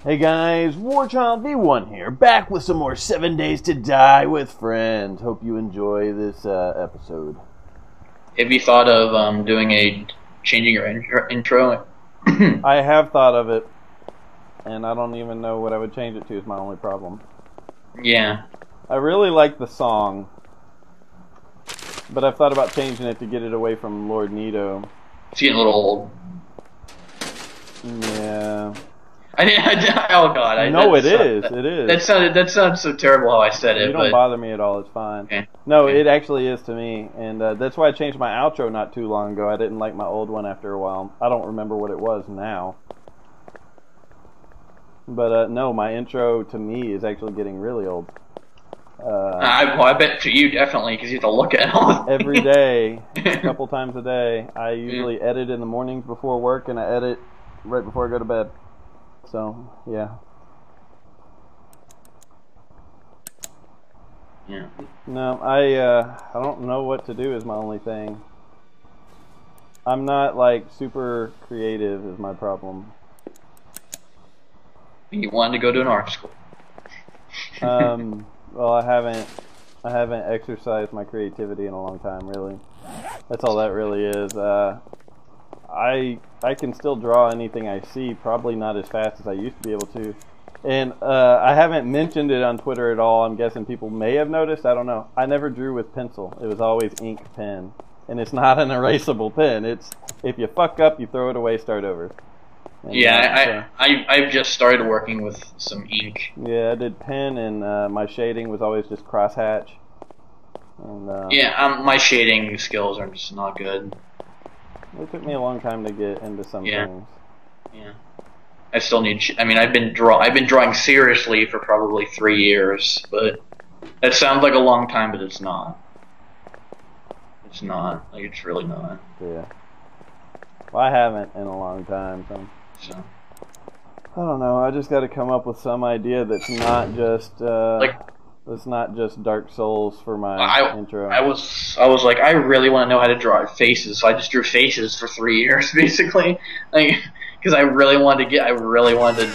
Hey guys, Warchild V1 here, back with some more 7 Days to Die with Friends. Hope you enjoy this episode. Have you thought of changing your intro? I have thought of it, and I don't even know what I would change it to is my only problem. Yeah. I really like the song, but I've thought about changing it to get it away from Lord Nito. It's getting a little old. Yeah. Oh god! No, it is. It is. That sounds so terrible how I said it. You don't bother me at all. It's fine. Okay. No, okay. It actually is to me, and that's why I changed my outro not too long ago. I didn't like my old one after a while. I don't remember what it was now. But no, my intro to me is actually getting really old. I bet to you definitely, because you have to look at it all every day, a couple times a day. I usually edit in the mornings before work, and I edit right before I go to bed. So, yeah. Yeah. No, I don't know what to do is my only thing. I'm not, like, super creative is my problem. You wanted to go to an art school. Well, I haven't exercised my creativity in a long time, really. That's all that really is. I can still draw anything I see, probably not as fast as I used to be able to. And I haven't mentioned it on Twitter at all. I'm guessing people may have noticed. I don't know. I never drew with pencil. It was always ink pen. And it's not an erasable pen. It's if you fuck up, you throw it away, start over. And, yeah, I've just started working with some ink. Yeah, I did pen, and my shading was always just crosshatch. And, yeah, my shading skills are just not good. It took me a long time to get into some things. Yeah. I still need. I've been drawing seriously for probably 3 years, but that sounds like a long time, but it's not. It's not. Like, it's really not. Yeah. Well, I haven't in a long time, so. I don't know. I just got to come up with some idea that's not just that's not just Dark Souls for my intro. I was like, I really want to know how to draw faces, so I just drew faces for 3 years, basically, like, because I really wanted to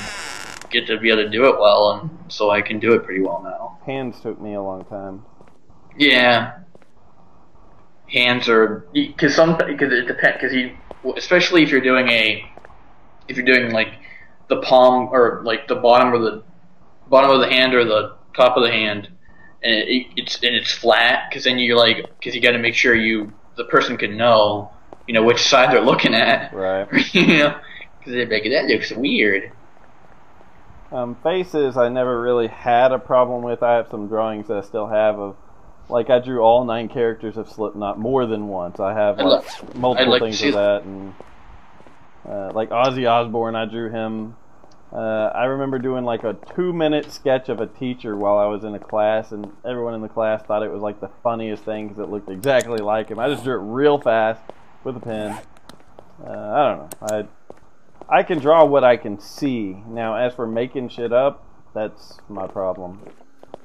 get to be able to do it well, and so I can do it pretty well now. Hands took me a long time. Yeah, hands are because it depends especially if you're doing like the palm or like the bottom of the hand or the top of the hand, and it's flat, because then you got to make sure the person can know which side they're looking at, right? Because they're like, that looks weird. Faces I never really had a problem with. I have some drawings that I still have of, like, I drew all 9 characters of Slipknot more than once. I have multiple things of that, and like Ozzy Osbourne, I drew him. I remember doing like a 2-minute sketch of a teacher while I was in a class, and everyone in the class thought it was like the funniest thing because it looked exactly like him. I just drew it real fast with a pen. I don't know. I can draw what I can see. Now, as for making shit up, that's my problem.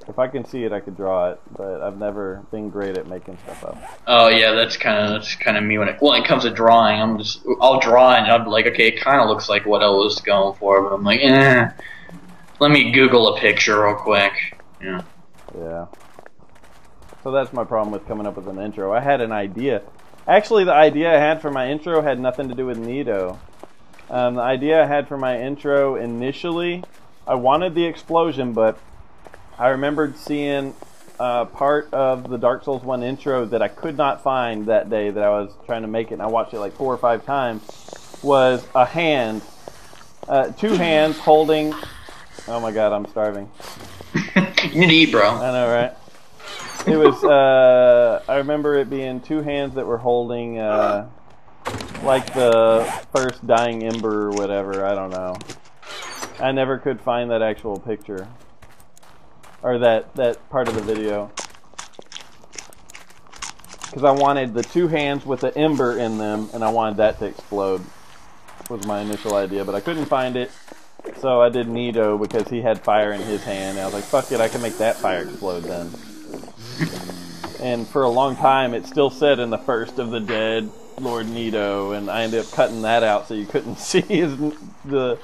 If I can see it, I could draw it, but I've never been great at making stuff up. Oh yeah, that's kind of me when it comes to drawing. I'll draw and I'll be like, okay, it kind of looks like what I was going for, but I'm like, let me Google a picture real quick. Yeah. Yeah. So that's my problem with coming up with an intro. I had an idea. Actually, the idea I had for my intro had nothing to do with Nito. The idea I had for my intro initially, I wanted the explosion, but I remembered seeing part of the Dark Souls 1 intro that I could not find that day that I was trying to make it, and I watched it like 4 or 5 times, was a hand, 2 hands holding, oh my god, I'm starving. You need to eat, bro. I know, right? It was, I remember it being 2 hands that were holding, like the first dying ember or whatever, I don't know. I never could find that actual picture. Or that part of the video. Because I wanted the 2 hands with the ember in them, and I wanted that to explode. Was my initial idea, but I couldn't find it. So I did Nito because he had fire in his hand. And I was like, fuck it, I can make that fire explode then. And for a long time, it still said in the First of the Dead, Lord Nito, and I ended up cutting that out so you couldn't see the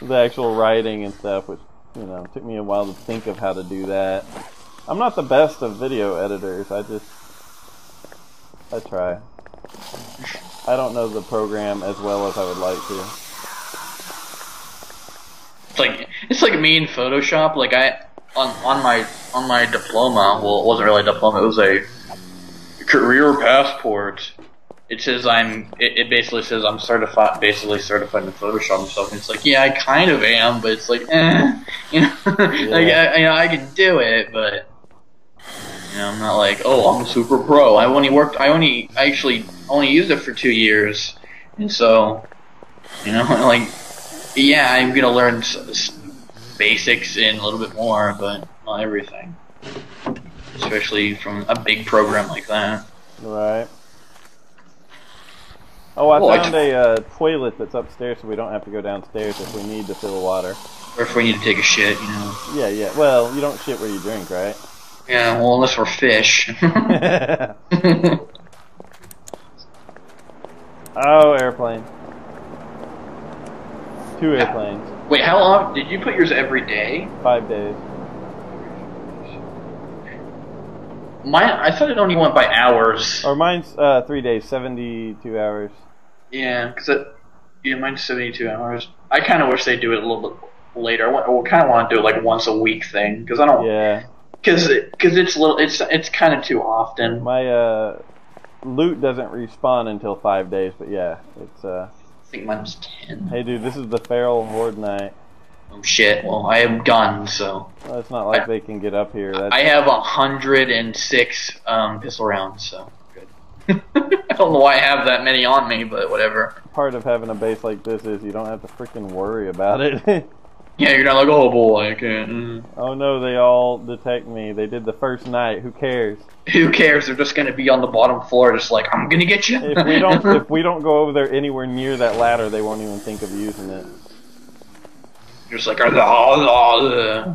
the actual writing and stuff, which, you know, took me a while to think of how to do that. I'm not the best of video editors. I try. I don't know the program as well as I would like to. It's like me in Photoshop. Like on my diploma. Well, it wasn't really a diploma. It was a career passport. It says it basically says I'm certified in Photoshop and stuff. And it's like, yeah, I kind of am, but it's like, you know, yeah. Like, I can do it, but you know, I'm not like, oh, I'm super pro. I actually only used it for 2 years, and so, you know, like, yeah, I'm gonna learn basics and a little bit more, but not everything, especially from a big program like that. Right. Oh, I found a toilet that's upstairs, so we don't have to go downstairs if we need to fill water. Or if we need to take a shit, you know. Yeah, yeah. Well, you don't shit where you drink, right? Yeah, well, unless we're fish. Oh, airplane. 2 airplanes. Wait, how long? Did you put yours every day? 5 days. Mine, I thought it only went by hours. Or mine's 3 days, 72 hours. Yeah, mine's 72 hours. I kind of wish they'd do it a little bit later. I kind of want to do it like once a week thing, because I don't. Yeah. Because it's kind of too often. My loot doesn't respawn until 5 days, but yeah, it's I think mine was 10. Hey, dude, this is the feral horde night. Oh shit! Well, I have guns, so. Well, it's not like they can get up here. I have 106 pistol rounds, so good. I don't know why I have that many on me, but whatever. Part of having a base like this is you don't have to freaking worry about it. Yeah, you're not like, oh boy, I can't. Oh no, they all detect me. They did the first night. Who cares? Who cares? They're just gonna be on the bottom floor, just like, I'm gonna get you. If we don't go over there anywhere near that ladder, they won't even think of using it. Just like, yeah,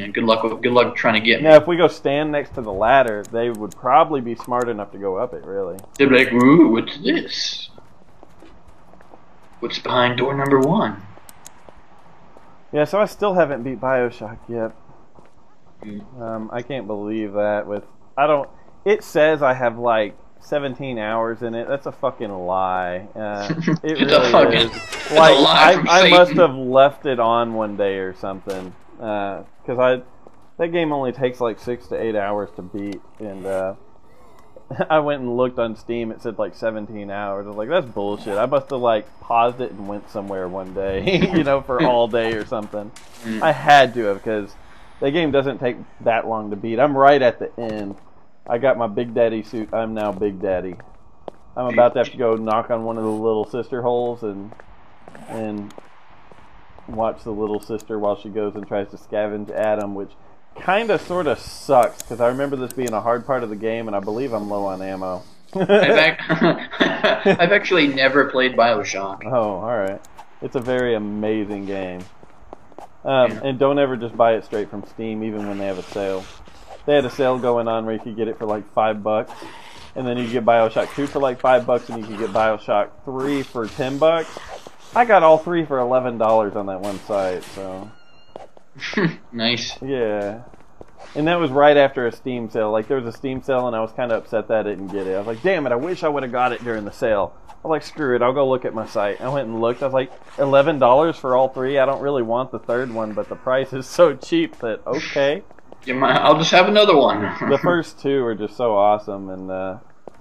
good luck trying to get me. Now, if we go stand next to the ladder, they would probably be smart enough to go up it. Really? They'd be like, ooh, what's this? What's behind door number 1? Yeah, so I still haven't beat BioShock yet. I can't believe that. It says I have like 17 hours in it. That's a fucking lie. It really is. Like, I must have left it on one day or something. Because that game only takes like 6 to 8 hours to beat, and I went and looked on Steam. It said like 17 hours. I was like, that's bullshit. I must have like paused it and went somewhere one day, you know, for all day or something. I had to have, because the game doesn't take that long to beat. I'm right at the end. I got my Big Daddy suit. I'm now Big Daddy. I'm about to have to go knock on one of the little sister holes and watch the little sister while she goes and tries to scavenge Adam, which kind of sort of sucks, because I remember this being a hard part of the game, and I believe I'm low on ammo. I've actually never played BioShock. Oh, alright. It's a very amazing game. And don't ever just buy it straight from Steam, even when they have a sale. They had a sale going on where you could get it for like $5, and then you could get BioShock 2 for like $5, and you could get BioShock 3 for $10. I got all 3 for $11 on that one site, so... Nice. Yeah. And that was right after a Steam sale. Like, there was a Steam sale, and I was kind of upset that I didn't get it. I was like, damn it, I wish I would have got it during the sale. I was like, screw it, I'll go look at my site. I went and looked. I was like, $11 for all 3? I don't really want the third one, but the price is so cheap that, okay. I'll just have another one. The first 2 are just so awesome, and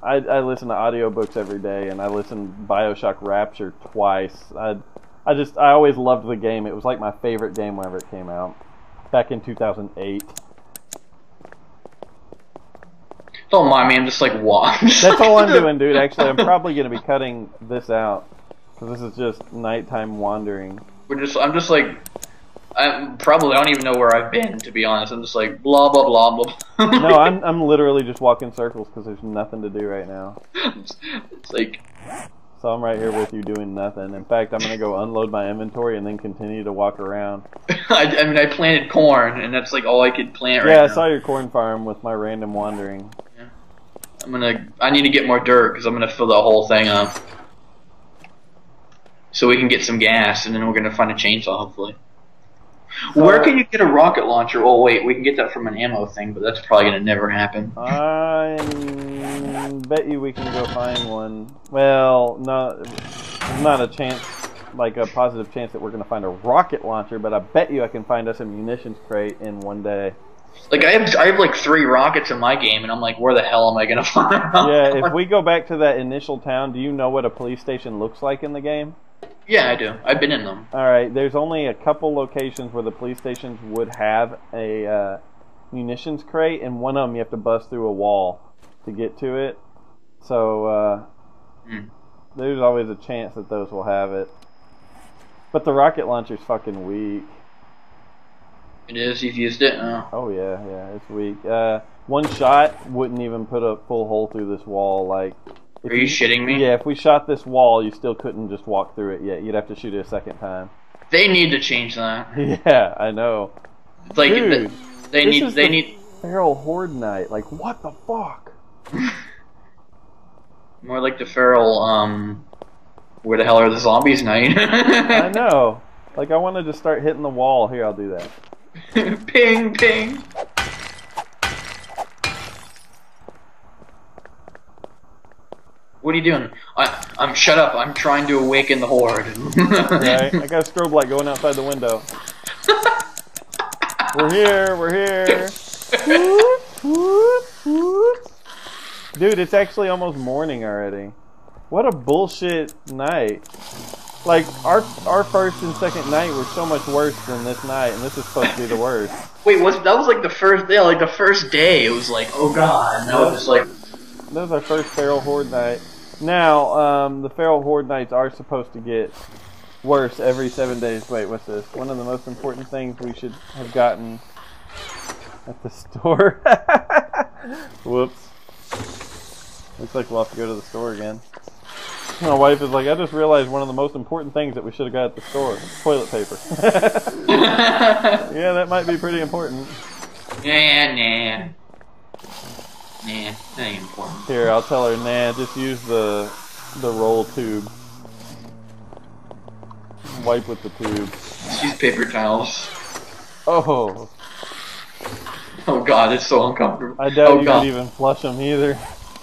I listen to audiobooks every day, and I listened to BioShock Rapture twice. I always loved the game. It was like my favorite game whenever it came out, back in 2008. Don't mind me, I'm just like, what? That's all I'm doing, dude. Actually, I'm probably going to be cutting this out, because this is just nighttime wandering. I don't even know where I've been, to be honest. I'm just like, blah, blah, blah, blah. No, I'm literally just walking circles, because there's nothing to do right now. It's like... So I'm right here with you doing nothing. In fact, I'm going to go unload my inventory and then continue to walk around. I mean, I planted corn, and that's like all I could plant right now. Yeah, I saw your corn farm with my random wandering. Yeah. I need to get more dirt, because I'm going to fill that whole thing up. so we can get some gas, and then we're gonna find a chainsaw, hopefully. So, where can you get a rocket launcher? Oh wait, we can get that from an ammo thing, but that's probably gonna never happen. I bet you we can go find one. Well, no, there's not a chance, like a positive chance that we're gonna find a rocket launcher, but I bet you I can find us a munitions crate in one day. Like I have like 3 rockets in my game, and I'm like, where the hell am I gonna find a rocket? Yeah, if we go back to that initial town, do you know what a police station looks like in the game? Yeah, I do. I've been in them. Alright, there's only a couple locations where the police stations would have a munitions crate, and one of them you have to bust through a wall to get to it. So, there's always a chance that those will have it. But the rocket launcher's fucking weak. It is? You've used it? Oh yeah, it's weak. One shot wouldn't even put a full hole through this wall, like... Are you shitting me? Yeah, if we shot this wall, you still couldn't just walk through it yet. You'd have to shoot it a second time. They need to change that. Yeah, I know. Like, Dude, they need Feral Horde Night. Like, what the fuck? more like the feral, where the hell are the zombies night? I know. Like, I wanted to start hitting the wall. Here, I'll do that. Ping, ping. What are you doing? I'm shut up. I'm trying to awaken the horde. Right? I got a strobe light going outside the window. We're here. We're here. Dude, it's actually almost morning already. What a bullshit night. Like, our first and second night were so much worse than this night, and this is supposed to be the worst. Wait, that was like the first day? Like the first day, it was like, oh god. Now it's like... That was our first Feral Horde Night. Now, the Feral Horde Nights are supposed to get worse every 7 days. Wait, what's this? One of the most important things we should have gotten at the store. Whoops. Looks like we'll have to go to the store again. My wife is like, I just realized one of the most important things that we should have got at the store. Toilet paper. Yeah, that might be pretty important. Yeah, nah. Nah, that ain't important. Here, I'll tell her, nah, just use the roll tube. Wipe with the tube. Just use paper towels. Oh. Oh god, it's so uncomfortable. I doubt you could even flush them either.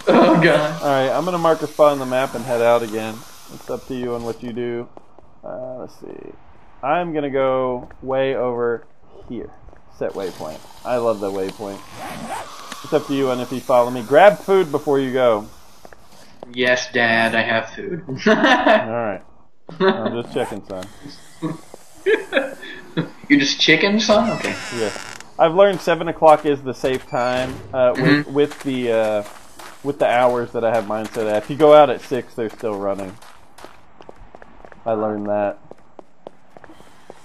Oh god. Alright, I'm gonna mark a spot on the map and head out again. It's up to you on what you do. Let's see. I'm gonna go way over here. Set waypoint. I love the waypoint. It's up to you on if you follow me. Grab food before you go. Yes, Dad, I have food. Alright. I'm just checking, son. You're just chicken, son? Okay. Yeah. I've learned 7 o'clock is the safe time with the hours that I have mine set at. If you go out at 6, they're still running. I learned that.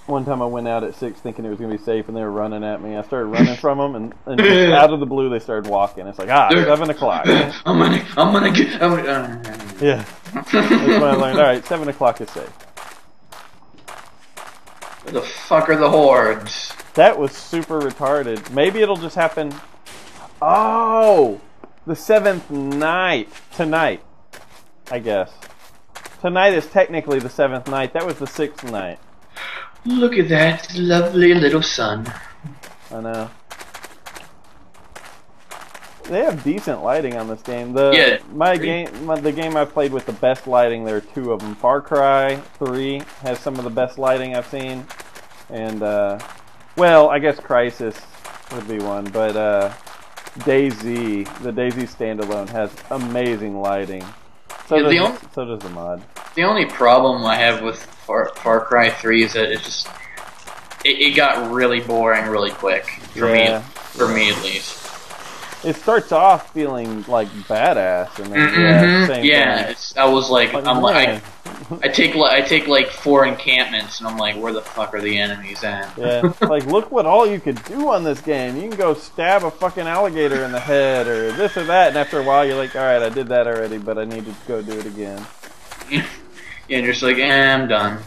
One time I went out at 6 thinking it was going to be safe, and they were running at me. I started running from them, and just out of the blue they started walking. It's like, 7 o'clock. I'm gonna get... Yeah. That's when I learned, alright, 7 o'clock is safe. Where the fuck are the hordes? That was super retarded. Maybe it'll just happen... Oh! The 7th night. Tonight. I guess. Tonight is technically the 7th night. That was the 6th night. Look at that lovely little sun. I know. They have decent lighting on this game. The game I've played with the best lighting, there are 2 of them. Far Cry 3 has some of the best lighting I've seen. And, well, I guess Crysis would be one. But, DayZ, the DayZ standalone has amazing lighting. So does the mod. The only problem I have with Far Cry 3 is that it got really boring really quick for me at least. It starts off feeling like badass, and then thing. I was like, I take like 4 encampments, and I'm like, where the fuck are the enemies at? Yeah, like look what all you could do on this game. You can go stab a fucking alligator in the head, or this or that, and after a while you're like, all right, I did that already, but I need to go do it again. Yeah, and you're just like, I'm done.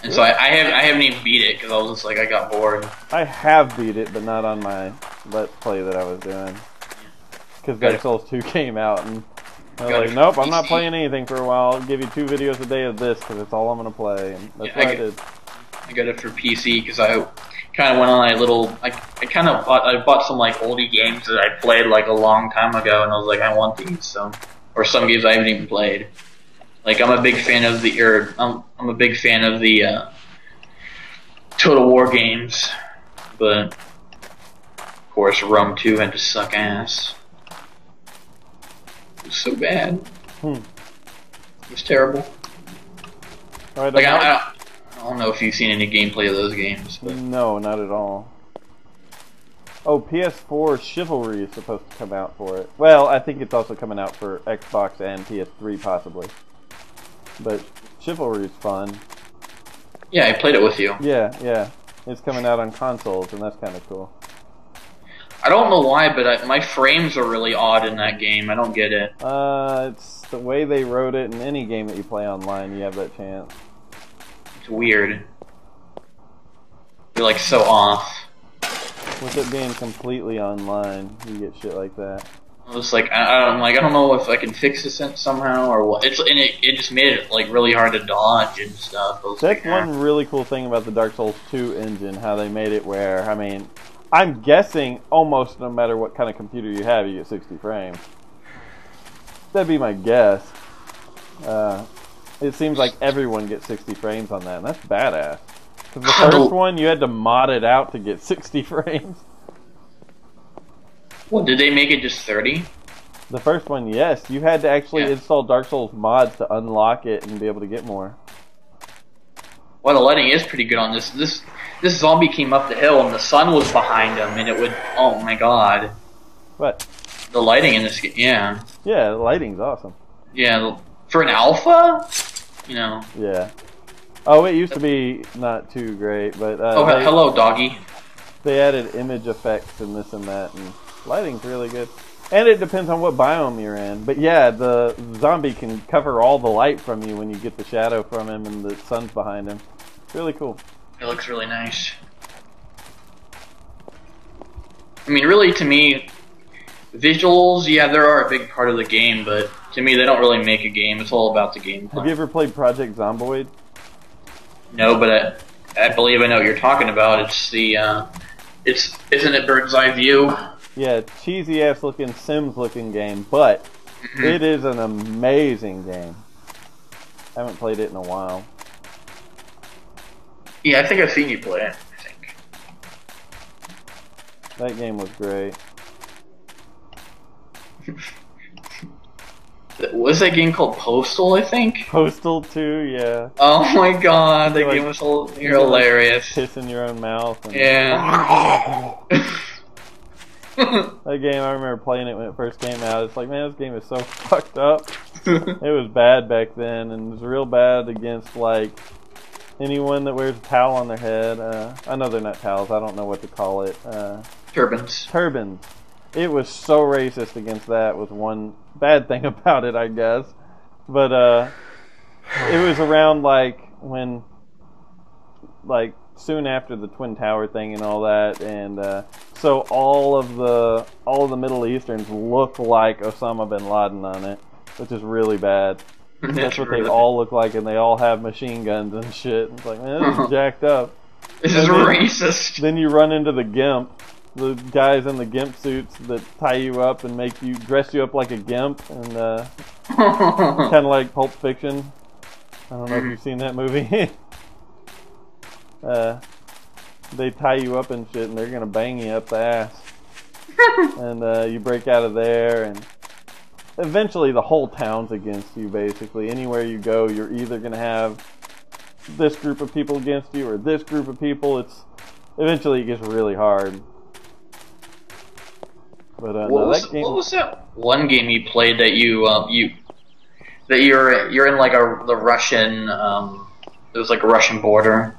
And so I haven't even beat it because I was just like, I got bored. I have beat it, but not on my Let's Play that I was doing. Because Dark Souls 2 came out, and I was like, nope, I'm not playing anything for a while. I'll give you 2 videos a day of this because it's all I'm gonna play. And that's what I did. I got it for PC because I kind of went on a little. I bought some like oldie games that I played like a long time ago, and I was like, I want these. So, or some games I haven't even played. Like I'm a big fan of the Total War games, but of course Rome 2 had to suck ass. It was so bad. It was terrible. Right, like I don't know if you've seen any gameplay of those games. But. No, not at all. Oh, PS4 Chivalry is supposed to come out for it. Well, I think it's also coming out for Xbox and PS3 possibly. But Chivalry is fun. Yeah, I played it with you. Yeah. It's coming out on consoles, and that's kind of cool. I don't know why, but my frames are really odd in that game. I don't get it. It's the way they wrote it. In any game that you play online, you have that chance. It's weird. You're like so off. With it being completely online, you get shit like that. I was like, I don't know if I can fix this somehow or what. It just made it like really hard to dodge and stuff. That's one really cool thing about the Dark Souls 2 engine, how they made it where, I mean, I'm guessing almost no matter what kind of computer you have, you get 60 frames. That'd be my guess. It seems like everyone gets 60 frames on that, and that's badass. Because the first one, you had to mod it out to get 60 frames. Well, did they make it just 30? The first one, yes. You had to actually install Dark Souls mods to unlock it and be able to get more. Well, the lighting is pretty good on this. This zombie came up the hill and the sun was behind him, and it would. Oh my god. What? The lighting in this game, yeah. Yeah, the lighting's awesome. Yeah, for an alpha, you know. Yeah. Oh, it used to be not too great, but. Hello, doggy. They added image effects and this and that, and lighting's really good. And it depends on what biome you're in. But yeah, the zombie can cover all the light from you when you get the shadow from him and the sun's behind him. It's really cool. It looks really nice. I mean, really, to me, visuals, yeah, they are a big part of the game, but to me, they don't really make a game. It's all about the gameplay. Have you ever played Project Zomboid? No, but I believe I know what you're talking about. It's the, isn't it bird's eye view? Yeah, cheesy ass looking Sims looking game, but it is an amazing game. I haven't played it in a while. Yeah, I think I've seen you play it. I think that game was great. Was that game called Postal, I think? Postal 2, yeah. Oh my god, that game was hilarious. Piss in your own mouth. And yeah. That game, I remember playing it when it first came out. It's like, man, this game is so fucked up. It was bad back then, and it was real bad against, like, anyone that wears a towel on their head. I know they're not towels, I don't know what to call it. Turbans. Turbans. It was so racist against that, was one bad thing about it, I guess. But, it was around, like, when, like, soon after the Twin Tower thing and all that, and so all of the Middle Easterns look like Osama bin Laden on it, which is really bad. That's what they all look like, and they all have machine guns and shit. It's like, man, this is jacked up. This is racist. Then you run into the GIMP, the guys in the GIMP suits that tie you up and make you dress you up like a GIMP, and kind of like Pulp Fiction. I don't know if you've seen that movie. They tie you up and shit, and they're gonna bang you up the ass. And you break out of there, and eventually the whole town's against you, basically. Anywhere you go, you're either gonna have this group of people against you, or this group of people. Eventually it gets really hard. But what was that one game you played that you're in like the Russian, it was like a Russian border?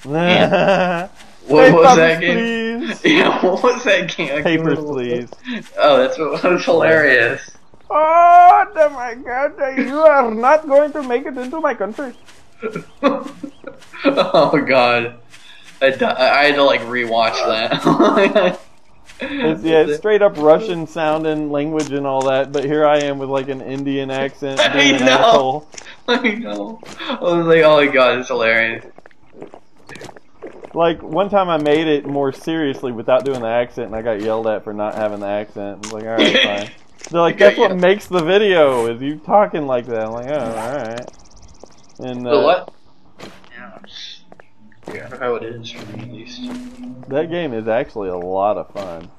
What was that game? Please. Yeah, what was that game? Papers, Please. Oh, that was hilarious. Oh my god, you are not going to make it into my country. Oh god. I had to like rewatch that. It's straight up Russian sounding language and all that, but here I am with like an Indian accent being an asshole. I know. I was like, oh my god, it's hilarious. Like, one time I made it more seriously without doing the accent, and I got yelled at for not having the accent. I was like, alright, fine. They're like, that's what makes the video, is you talking like that. I'm like, oh, alright. And, but what? Yeah, I don't know how it is for me, at least. That game is actually a lot of fun.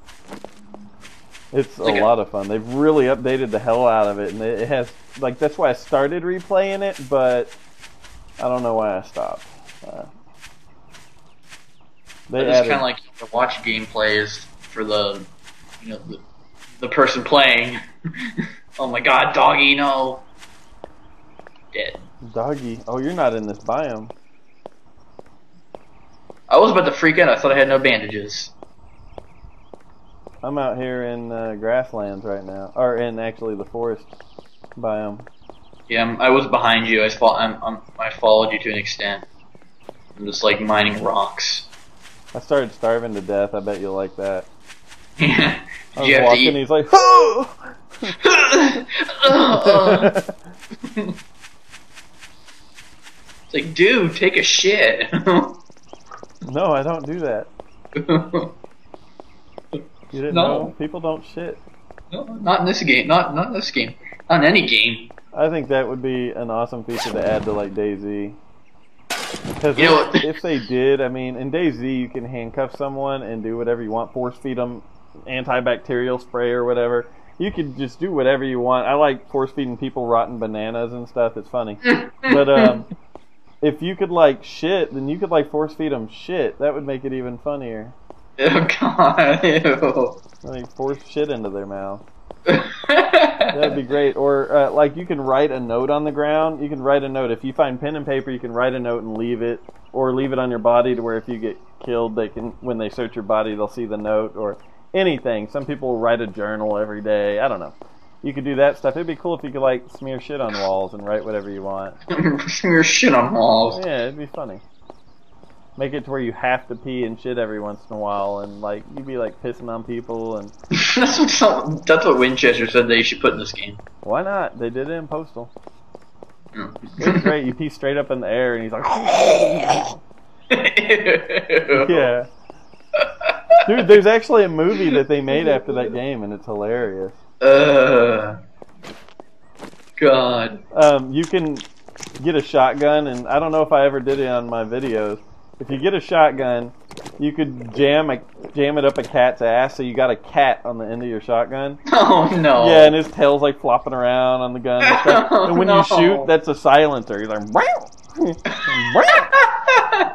It's a lot of fun. They've really updated the hell out of it, and it has, like, that's why I started replaying it, but I don't know why I stopped. I just kind of like to watch gameplays for the, you know, the person playing. Oh my god, doggy, no. Dead. Doggy? Oh, you're not in this biome. I was about to freak out. I thought I had no bandages. I'm out here in grasslands right now, or in actually the forest biome. Yeah, I was behind you. I followed you to an extent. I'm just like mining rocks. I started starving to death. I bet you'll like that. Yeah. I was walking, and he's like, oh! It's like, dude, take a shit. No, I don't do that. You didn't know? People don't shit. No, not in this game. Not in this game. Not in any game. I think that would be an awesome feature to add to like DayZ. Because if they did, I mean, in DayZ you can handcuff someone and do whatever you want. Force feed them antibacterial spray or whatever. You could just do whatever you want. I like force feeding people rotten bananas and stuff. It's funny. But if you could like shit, then you could like force feed them shit. That would make it even funnier. Oh god, ew. Like force shit into their mouth. That'd be great. Or like you can write a note on the ground. You can write a note. If you find pen and paper, you can write a note and leave it, or leave it on your body to where if you get killed, they can, when they search your body, they'll see the note or anything. Some people write a journal every day. I don't know. You could do that stuff. It'd be cool if you could like smear shit on walls and write whatever you want. Smear shit on walls. Yeah, it'd be funny. Make it to where you have to pee and shit every once in a while, and like you'd be like pissing on people and. That's what Winchester said they should put in this game. Why not? They did it in Postal. Mm. It's great. You pee straight up in the air, and he's like. Yeah. Dude, there's actually a movie that they made after that game, and it's hilarious. God. You can get a shotgun, and I don't know if I ever did it on my videos. If you get a shotgun, you could jam it up a cat's ass, so you got a cat on the end of your shotgun. Oh no! Yeah, and his tail's like flopping around on the gun and stuff. And when you shoot, that's a silencer. You're like, wow.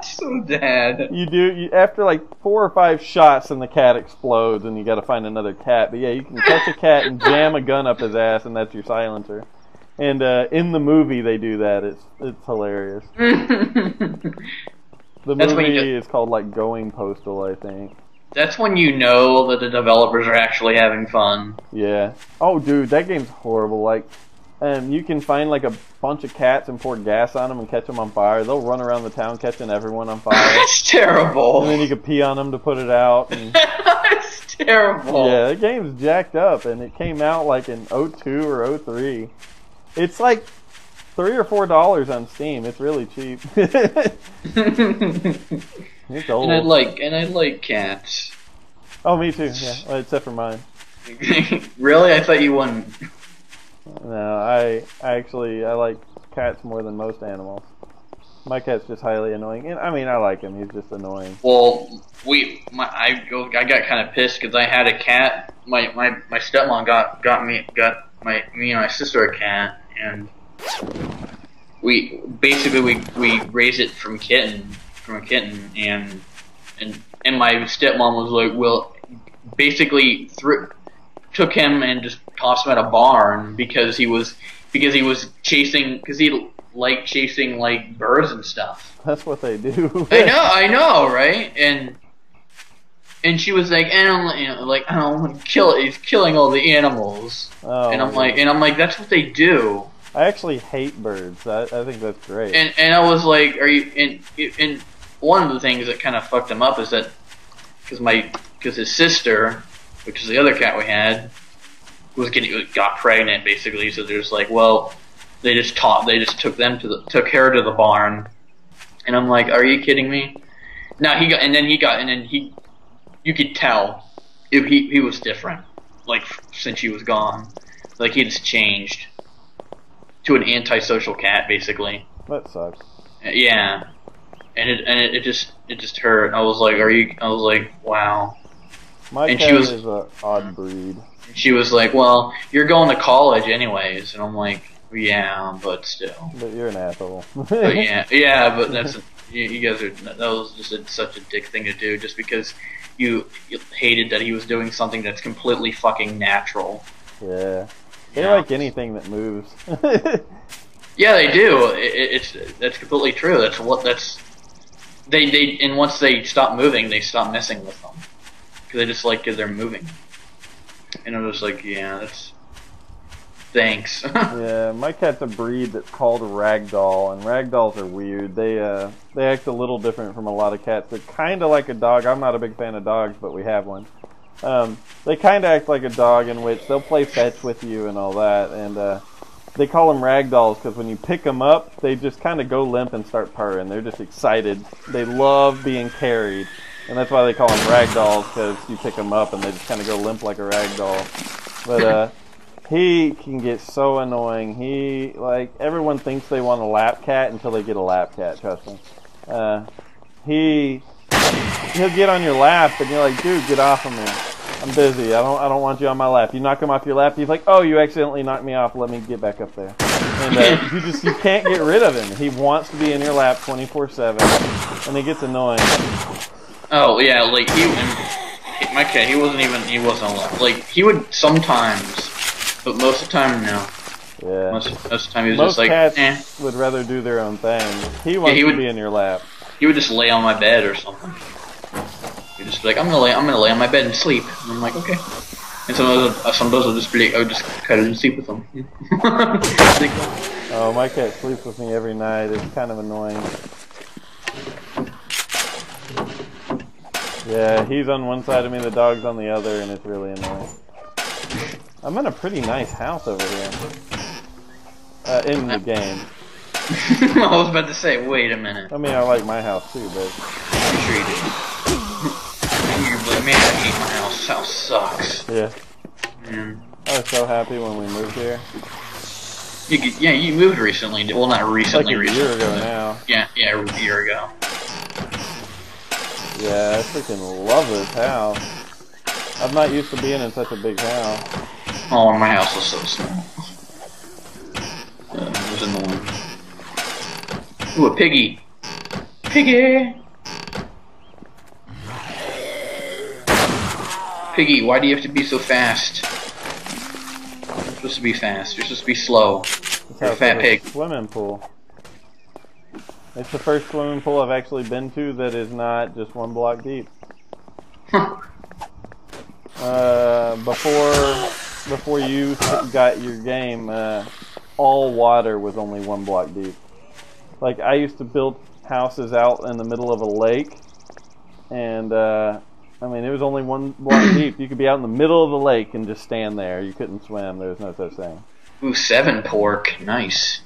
So bad. You after like 4 or 5 shots, and the cat explodes, and you got to find another cat. But yeah, you can catch a cat and jam a gun up his ass, and that's your silencer. And in the movie, they do that. It's hilarious. The movie is called like Going Postal, I think. That's when you know that the developers are actually having fun. Yeah. Oh, dude, that game's horrible. Like, you can find like a bunch of cats and pour gas on them and catch them on fire. They'll run around the town catching everyone on fire. That's terrible. And then you can pee on them to put it out. And... That's terrible. Yeah, the game's jacked up, and it came out like in 02 or 03. It's like $3 or $4 on Steam. It's really cheap. It's old. And I like cats. Oh, me too. Yeah, well, except for mine. Really? I thought you wouldn't. No, I like cats more than most animals. My cat's just highly annoying, and I mean I like him. He's just annoying. Well, I got kind of pissed because I had a cat. My stepmom got me and my sister a cat, and we raised it from a kitten, and my stepmom was like, well, basically took him and just tossed him at a barn because he liked chasing like birds and stuff. That's what they do. I know, right? And she was like, I don't want to kill it. He's killing all the animals. Oh, and I'm like, that's what they do. I actually hate birds. I think that's great. And I was like, are you? And one of the things that kind of fucked him up is that because his sister which is the other cat we had, got pregnant basically. So there's like, well, they just took her to the barn, and I'm like, are you kidding me? Now you could tell he was different, like since she was gone, like he just changed to an antisocial cat basically. That sucks. Yeah, and it just hurt. I was like, wow. My cat is an odd breed. She was like, well, you're going to college anyways, and I'm like, yeah, but still. But you're an asshole. But yeah, but you guys that was just such a dick thing to do, just because you hated that he was doing something that's completely fucking natural. Yeah, they like anything that moves. Yeah, they do. That's completely true. And once they stop moving, they stop messing with them because they just like they're moving. And I'm just like, yeah, that's thanks. Yeah, my cat's a breed that's called a ragdoll, and ragdolls are weird. They act a little different from a lot of cats. They're kind of like a dog. I'm not a big fan of dogs, but we have one. They kind of act like a dog in which they'll play fetch with you and all that, and they call them ragdolls because when you pick them up, they just kind of go limp and start purring. They're just excited. They love being carried, and that's why they call them ragdolls, because you pick them up and they just kind of go limp like a ragdoll. But he can get so annoying. Everyone thinks they want a lap cat until they get a lap cat, trust me. He'll get on your lap and you're like, dude, get off of me. I'm busy. I don't want you on my lap. You knock him off your lap, he's like, oh, you accidentally knocked me off. Let me get back up there. And you can't get rid of him. He wants to be in your lap 24/7, and it gets annoying. Oh yeah, like my cat, he wasn't allowed. Like he would sometimes, but most of the time no. Yeah. Most of the time he was just like, cats would rather do their own thing. He wants to be in your lap. He would just lay on my bed or something. He'd just be like, I'm gonna lay on my bed and sleep. And I'm like, okay. And sometimes I'll just be like, I'll just cuddle and sleep with him. Oh, my cat sleeps with me every night. It's kind of annoying. Yeah, he's on one side of me, the dog's on the other, and it's really annoying. I'm in a pretty nice house over here. In the game. I was about to say, wait a minute. I mean, I like my house too, but... I'm sure you do. You're like, man, I hate my house. This house sucks. Yeah. Mm. I was so happy when we moved here. You moved recently. Well, not recently. Like a year ago now. Yeah, a year ago. Yeah, I freaking love this house. I'm not used to being in such a big house. Oh, my house was so small. It was annoying. Ooh, a piggy. Piggy! Piggy, why do you have to be so fast? You're supposed to be fast. You're supposed to be slow. You're a fat pig. Swimming pool. It's the first swimming pool I've actually been to that is not just 1 block deep. Before you got your game, all water was only 1 block deep. Like, I used to build houses out in the middle of a lake, and I mean, it was only 1 block deep. You could be out in the middle of the lake and just stand there. You couldn't swim. There was no such thing. Ooh, 7 pork. Nice.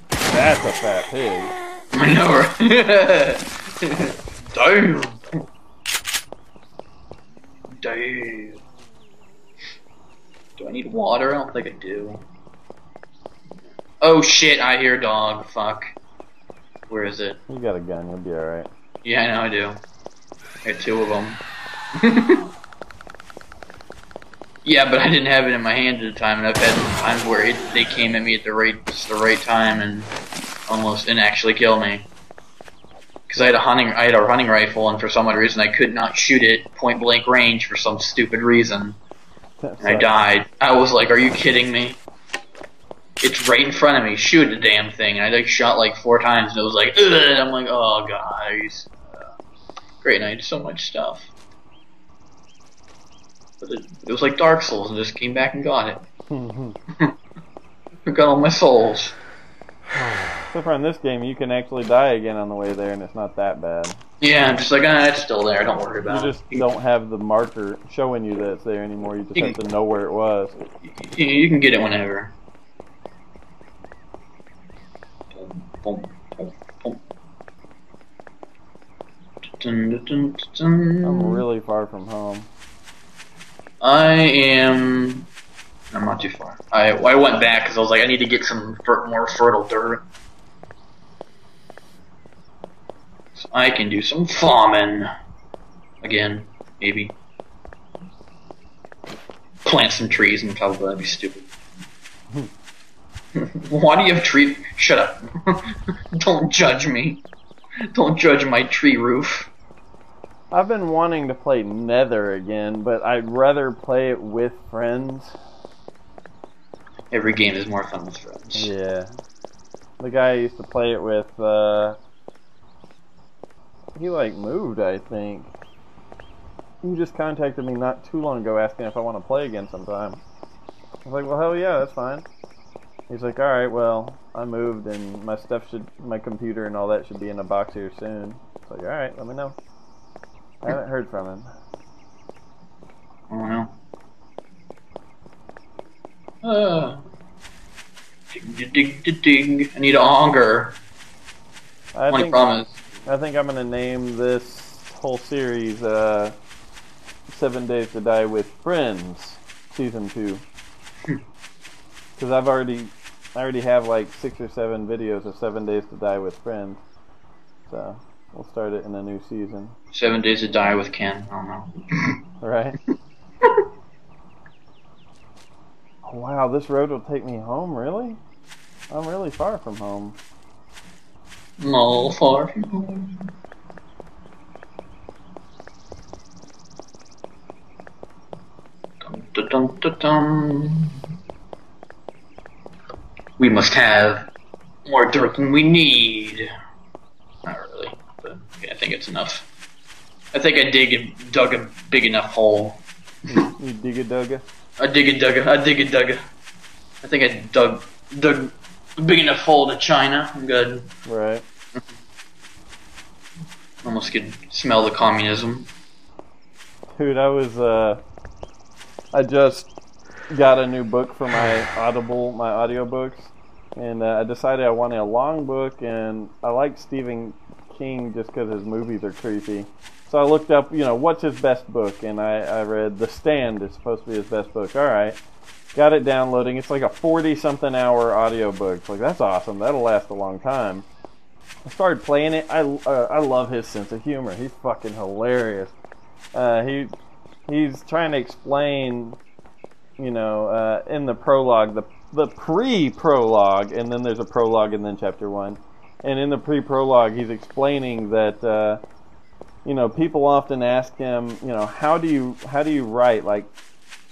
That's a fat pig. I know, right? Damn. Damn. Do I need water? I don't think I do. Oh shit, I hear a dog. Fuck. Where is it? You got a gun, you'll be alright. Yeah, I know I do. I got 2 of them. Yeah, but I didn't have it in my hand at the time, and I've had times where they came at me at just the right time and almost didn't actually kill me. Because I had a hunting rifle, and for some odd reason I could not shoot it point blank range for some stupid reason. And I died. I was like, are you kidding me? It's right in front of me. Shoot the damn thing. And I shot like 4 times, and it was like, ugh. And I'm like, oh god. Great, and I had so much stuff. But it was like Dark Souls, and just came back and got it. I got all my souls. So far in this game, you can actually die again on the way there, and it's not that bad. Yeah, I'm just like, it's still there. Don't worry about it. You just don't have the marker showing you that it's there anymore. You just have to know where it was. You can get it whenever. Boom, boom, boom, boom. Dun, dun, dun, dun. I'm really far from home. I'm not too far. I went back because I was like, I need to get some more fertile dirt. So I can do some farming. Again, maybe. Plant some trees and probably that'd be stupid. Why do you have trees? Shut up. Don't judge me. Don't judge my tree roof. I've been wanting to play Nether again, but I'd rather play it with friends. Every game is more fun with friends. Yeah. The guy I used to play it with, he like moved, I think. He just contacted me not too long ago asking if I want to play again sometime. I was like, well, hell yeah, that's fine. He's like, alright, well, I moved and my my computer and all that should be in a box here soon. It's like, alright, let me know. I haven't heard from him. Oh no. Ding. I need a auger. I think I'm gonna name this whole series 7 Days to Die with Friends Season 2. Because I already have like 6 or 7 videos of 7 Days to Die with Friends. So we'll start it in a new season. 7 Days to Die with Ken. I don't know. Right. Oh, wow, this road will take me home, really? I'm really far from home. No, far from home. Dun, dun, dun, dun. We must have more dirt than we need. Not really, but yeah, I think it's enough. I think I dug a big enough hole. You dig a dugga? I dig a dugga. I think I dug a big enough hole to China. I'm good. Right. Almost could smell the communism. Dude, I just got a new book for my Audible, my audiobooks, and I decided I wanted a long book, and I like Stephen King just because his movies are creepy. So I looked up, what's his best book, and I read The Stand is supposed to be his best book. Alright, got it downloading. It's like a 40-something hour audiobook. It's like, that's awesome. That'll last a long time. I started playing it. I love his sense of humor. He's fucking hilarious. He's trying to explain, in the prologue, the pre-prologue, and then there's a prologue and then chapter 1. And in the pre-prologue, he's explaining that, people often ask him, how do you write? Like,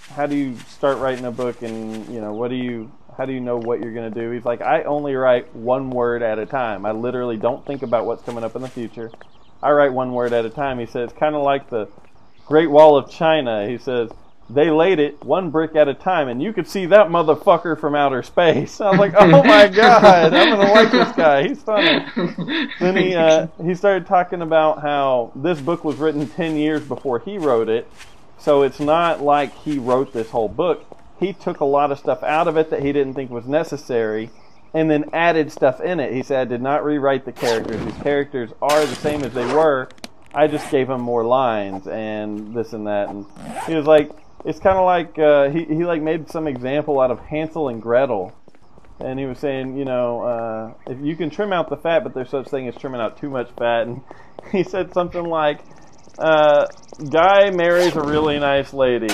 how do you start writing a book, and how do you know what you're going to do? He's like, I only write one word at a time. I literally don't think about what's coming up in the future. I write one word at a time. He says, kind of like the Great Wall of China. He says, they laid it one brick at a time, and you could see that motherfucker from outer space. I was like, oh my god, I'm going to like this guy. He's funny. Then he started talking about how this book was written 10 years before he wrote it, so it's not like he wrote this whole book. He took a lot of stuff out of it that he didn't think was necessary, and then added stuff in it. He said, I did not rewrite the characters. These characters are the same as they were. I just gave them more lines and this and that. And he was like, it's kind of like he like made some example out of Hansel and Gretel, and he was saying, if you can trim out the fat, but there's such thing as trimming out too much fat. And he said something like, guy marries a really nice lady.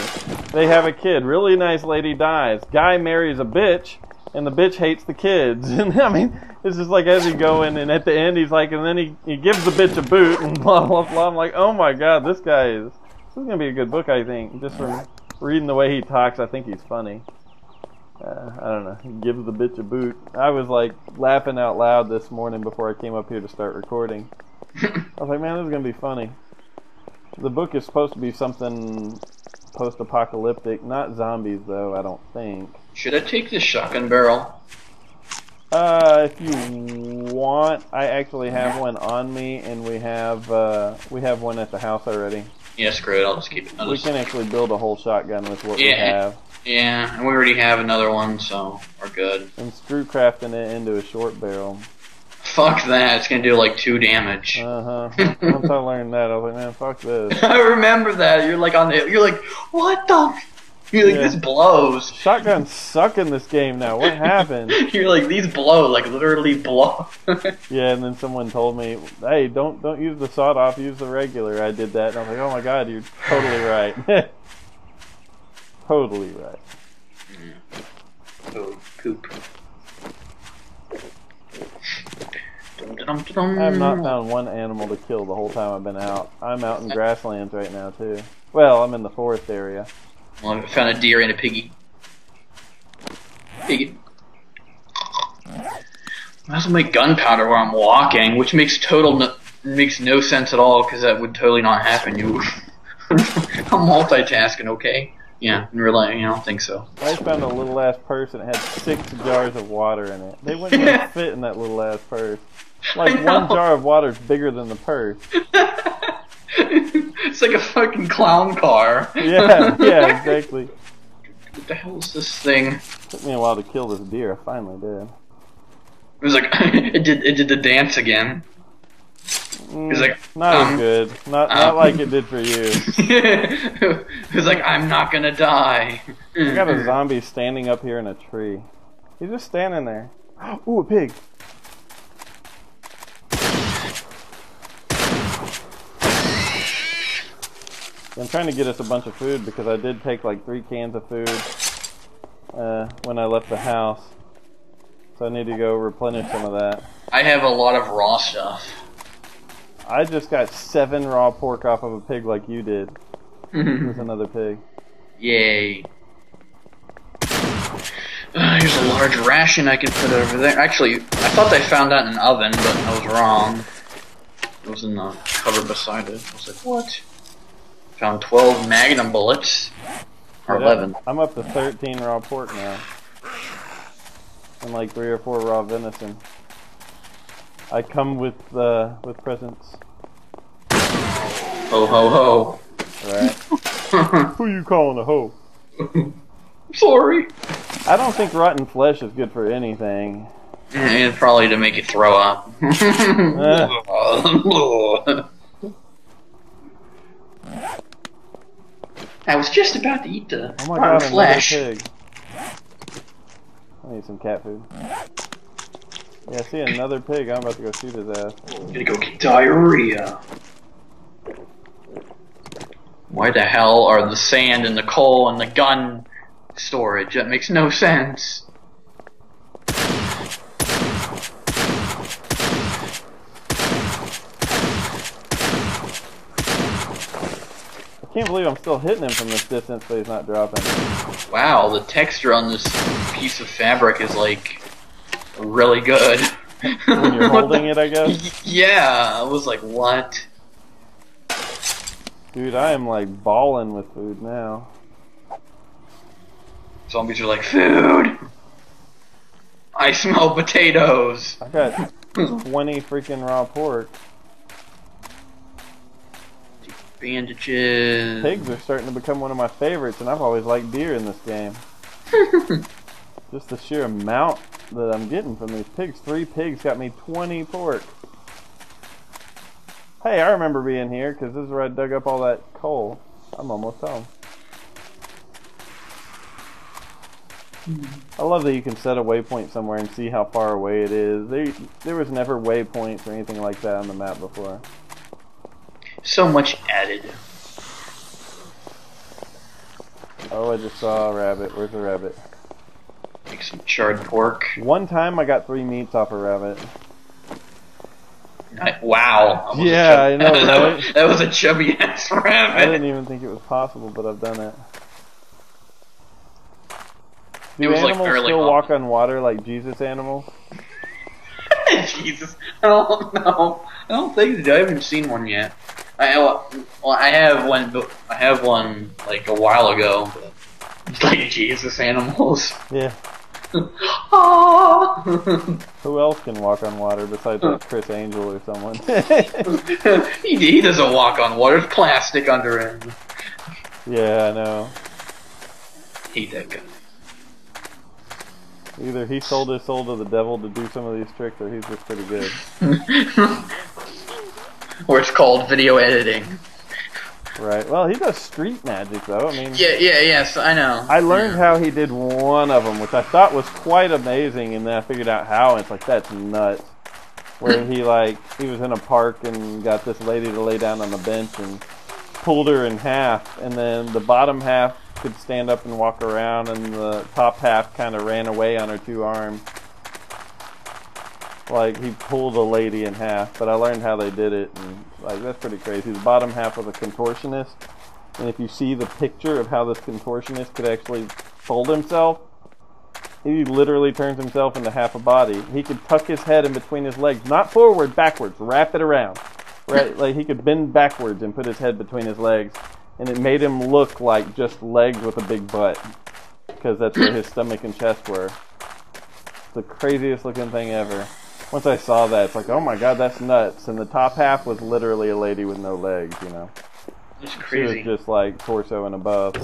They have a kid. Really nice lady dies. Guy marries a bitch, and the bitch hates the kids. And I mean, it's just like as you go in, and at the end he's like, and then he gives the bitch a boot, and blah blah blah. I'm like, oh my god, this is gonna be a good book, I think. Just from reading the way he talks, I think he's funny. I don't know. He gives the bitch a boot. I was like laughing out loud this morning before I came up here to start recording. I was like, man, this is gonna be funny. The book is supposed to be something post-apocalyptic, not zombies though, I don't think. Should I take this shotgun barrel? If you want, I actually have one on me, and we have one at the house already. Yeah, screw it. I'll just keep it. We can actually build a whole shotgun with what we have. Yeah, and we already have another one, so we're good. And screw crafting it into a short barrel. Fuck that, it's gonna do like 2 damage. Once I learned that, I was like, man, fuck this. I remember that. You're like you're like, what the? You're like, this blows. Shotguns suck in this game now. What happened? You're like, these blow, like literally blow. Yeah, and then someone told me, hey, don't use the sawed off, use the regular. I did that, and I was like, oh my god, you're totally right. Totally right. Oh, poop. I have not found one animal to kill the whole time I've been out. I'm out in grasslands right now, too. Well, I'm in the forest area. Well, I found a deer and a piggy. Piggy. I also make gunpowder while I'm walking, which makes makes no sense at all, because that would totally not happen. I'm multitasking, okay? Yeah, really, I don't think so. I found a little ass purse and it had 6 jars of water in it. They wouldn't even fit in that little ass purse. Like, one jar of water is bigger than the purse. It's like a fucking clown car. Yeah, exactly. What the hell is this thing? Took me a while to kill this deer. I finally did. It was like it did the dance again. It was like not as good. Not like it did for you. It was like, I'm not gonna die. I got a zombie standing up here in a tree. He's just standing there. Ooh, a pig. I'm trying to get us a bunch of food because I did take like 3 cans of food when I left the house. So I need to go replenish some of that. I have a lot of raw stuff. I just got 7 raw pork off of a pig like you did. There's another pig. Yay. Here's a large ration I can put over there. Actually, I thought I found that in an oven, but I was wrong. It was in the cupboard beside it. I was like, what? Found 12 magnum bullets. Or 11. I'm up to 13 raw pork now. And like 3 or 4 raw venison. I come with presents. Ho ho ho. Right. Who you calling a hoe? Sorry. I don't think rotten flesh is good for anything. It's probably to make you throw up. I was just about to eat the rotten flesh. Pig. I need some cat food. Yeah, I see another pig. I'm about to go shoot his ass. I'm gonna go get diarrhea. Why the hell are the sand and the coal and the gun storage? That makes no sense. I can't believe I'm still hitting him from this distance, but he's not dropping. Wow, the texture on this piece of fabric is like really good. When you're holding it, I guess? Yeah, I was like, what? Dude, I am like balling with food now. Zombies are like, food! I smell potatoes! I got 20 freaking raw pork. Bandages. Pigs are starting to become one of my favorites, and I've always liked deer in this game. Just the sheer amount that I'm getting from these pigs. 3 pigs got me 20 pork. Hey, I remember being here, because this is where I dug up all that coal. I'm almost home. I love that you can set a waypoint somewhere and see how far away it is. There was never waypoints or anything like that on the map before. So much added. Oh, I just saw a rabbit. Where's the rabbit? Make some charred pork. One time I got 3 meats off a rabbit. Wow. Yeah, I know, right? That was a chubby ass rabbit. I didn't even think it was possible, but I've done it. Do animals still walk on water like Jesus animals? Jesus, I don't know. I don't think so. I haven't seen one yet. I have one. I have one like a while ago. But it's like Jesus animals. Yeah. Who else can walk on water besides like Chris Angel or someone? he doesn't walk on water. There's plastic under him. Yeah, I know. Hate that guy. Either he sold his soul to the devil to do some of these tricks, or he's just pretty good. Or it's called video editing. Right. Well, he does street magic, though. I mean... Yes, I know. I learned how he did one of them, which I thought was quite amazing, and then I figured out how, and it's like, that's nuts. Where he was in a park and got this lady to lay down on the bench and pulled her in half, and then the bottom half could stand up and walk around, and the top half kind of ran away on her two arms. Like, he pulled a lady in half, but I learned how they did it, and, like, that's pretty crazy. The bottom half was a contortionist, and if you see the picture of how this contortionist could actually fold himself, he literally turns himself into half a body. He could tuck his head in between his legs, not forward, backwards, wrap it around. Right? Like, he could bend backwards and put his head between his legs, and it made him look like just legs with a big butt, because that's where his stomach and chest were. It's the craziest looking thing ever. Once I saw that, it's like, oh my god, that's nuts. And the top half was literally a lady with no legs, you know. It's crazy. She was just like torso and above.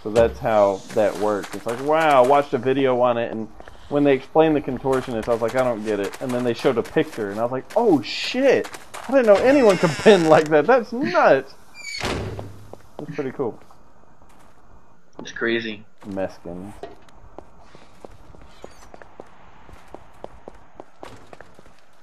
So that's how that works. It's like, wow, I watched a video on it, and when they explained the contortionist, I was like, I don't get it. And then they showed a picture, and I was like, oh shit! I didn't know anyone could bend like that. That's nuts! That's pretty cool. It's crazy. Mexicans.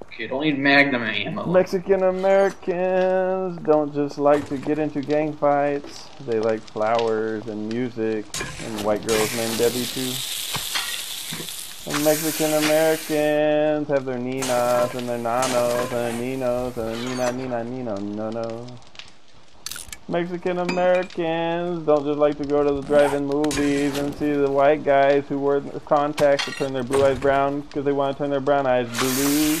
Okay, don't need Magnum ammo. Mexican Americans don't just like to get into gang fights. They like flowers and music and white girls named Debbie too. And Mexican Americans have their ninas and their nanos and their ninos and their nina no. Mexican Americans don't just like to go to the drive-in movies and see the white guys who wear contacts to turn their blue eyes brown because they want to turn their brown eyes blue.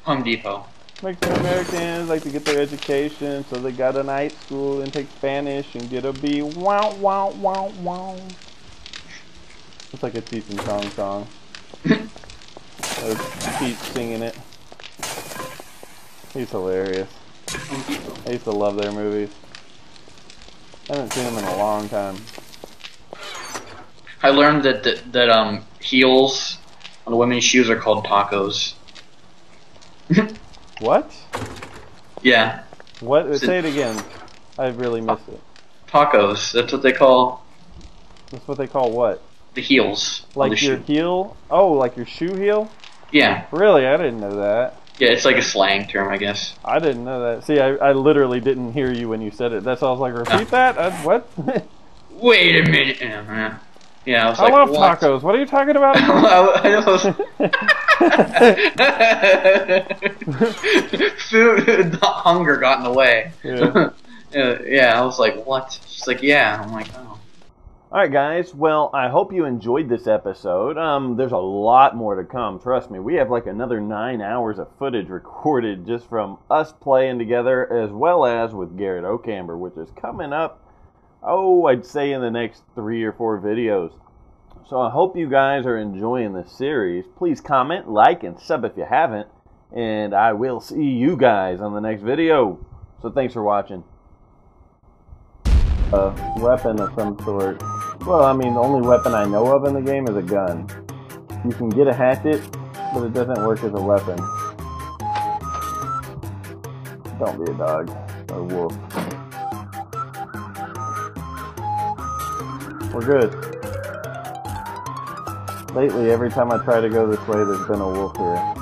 Home Depot. Mexican Americans like to get their education, so they go to night school and take Spanish and get a B. Wow, wow, wow, wow. It's like a Cheech and Chong song. Or Cheech singing it. He's hilarious. I used to love their movies. I haven't seen them in a long time. I learned that heels on women's shoes are called tacos. What? Yeah. What? Say it again. I really missed it. Tacos. That's what they call. That's what they call what? The heels. Like the your shoe. heel? Oh, like your shoe heel? Yeah. Really? I didn't know that. Yeah, it's like a slang term, I guess. I didn't know that. See, I literally didn't hear you when you said it. That's why I was like, repeat that? What? Wait a minute. Yeah, I was like, I love what? tacos. What are you talking about? Food, hunger got in the way. Yeah. Yeah, I was like, what? She's like, yeah. I'm like, oh. Alright guys, well, I hope you enjoyed this episode. There's a lot more to come, trust me. We have like another 9 hours of footage recorded just from us playing together, as well as with Garrett Ocamber, which is coming up, I'd say in the next 3 or 4 videos. So I hope you guys are enjoying this series. Please comment, like, and sub if you haven't. And I will see you guys on the next video. So thanks for watching. A weapon of some sort. Well, I mean, the only weapon I know of in the game is a gun. You can get a hatchet, but it doesn't work as a weapon. Don't be a dog or a wolf. We're good. Lately, every time I try to go this way, there's been a wolf here.